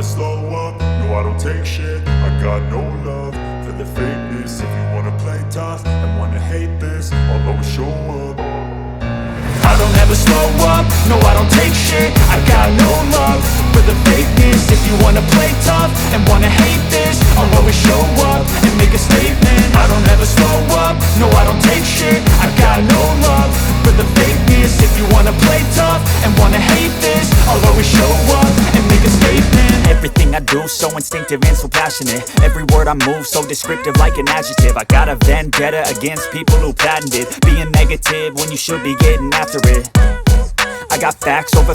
slow up, no I don't take shit. I got no love for the fakeness. If you wanna play tough and wanna hate this, I'll always show up. I don't ever slow up, no I don't take shit. I got no love for the fakeness. If you wanna play tough and wanna hate this, I'll always show up and make a statement. I don't ever slow up, no I don't take shit. I got no love for the fakeness. If you wanna play tough and wanna hate this, I'll always show up and make a statement. Everything I do so instinctive and so passionate. Every word I move so descriptive like an adjective. I got a vendetta against people who patented being negative when you should be getting after it. I got facts over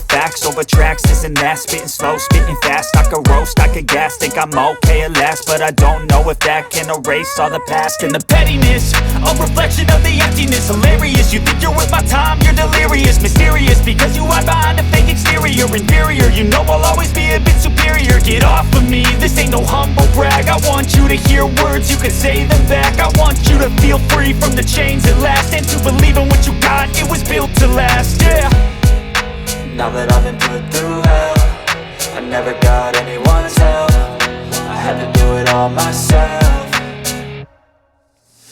tracks, this and that. Spitting slow, spitting fast, I could roast, I could gas. Think I'm okay at last, but I don't know if that can erase all the past. And the pettiness, a reflection of the emptiness. Hilarious, you think you're worth my time, you're delirious. Mysterious, because you hide behind a fake exterior. Inferior, you know I'll always be a bit superior. Get off of me, this ain't no humble brag. I want you to hear words, you can say them back. I want you to feel free from the chains at last, and to believe in what you got, it was built to last, yeah. Now that I've been put through hell, I never got anyone's help. I had to do it all myself.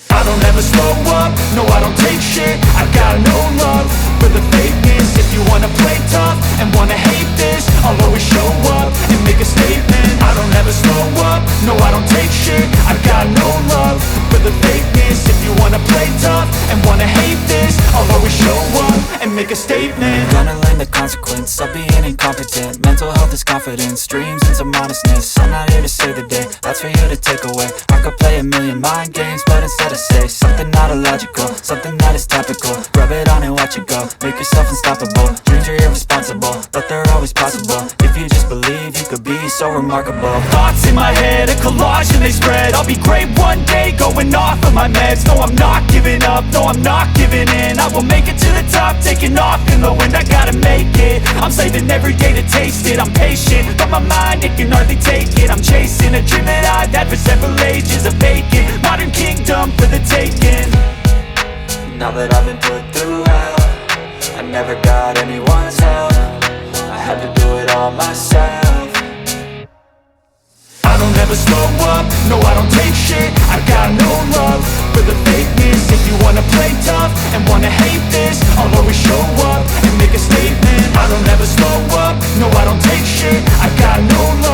I don't ever slow up, no I don't take shit. I got no love for the fakeness. If you wanna play tough and wanna hate this, I'll always show up and make a statement. I don't ever slow up, no I don't take shit. I got no love for the fakeness. If you wanna play tough and wanna hate this, I'll always show up and make a statement. Gonna learn the consequence of being incompetent. Mental health is confidence, dreams and some modestness. I'm not here to save the day, that's for you to take away. I could play a million mind games, but instead I say something not illogical, something that is topical. Rub it on and watch it go, make yourself unstoppable. Dreams are irresponsible, but they're always possible. If you just believe, you could be so remarkable. Thoughts in my head, a collage and they spread. I'll be great one day, going off of my meds. No, I'm not giving up, no, I'm not giving in. I will make it to the top, taking off in the wind. I gotta make it, I'm saving every day to taste it. I'm patient, but my mind, it can hardly take it. I'm chasing a dream that I've had for several ages. A vacant, modern kingdom for the taking. Now that I've been put through hell, I never got anyone's help. I had to do it all myself. I don't ever slow up, no I don't take shit.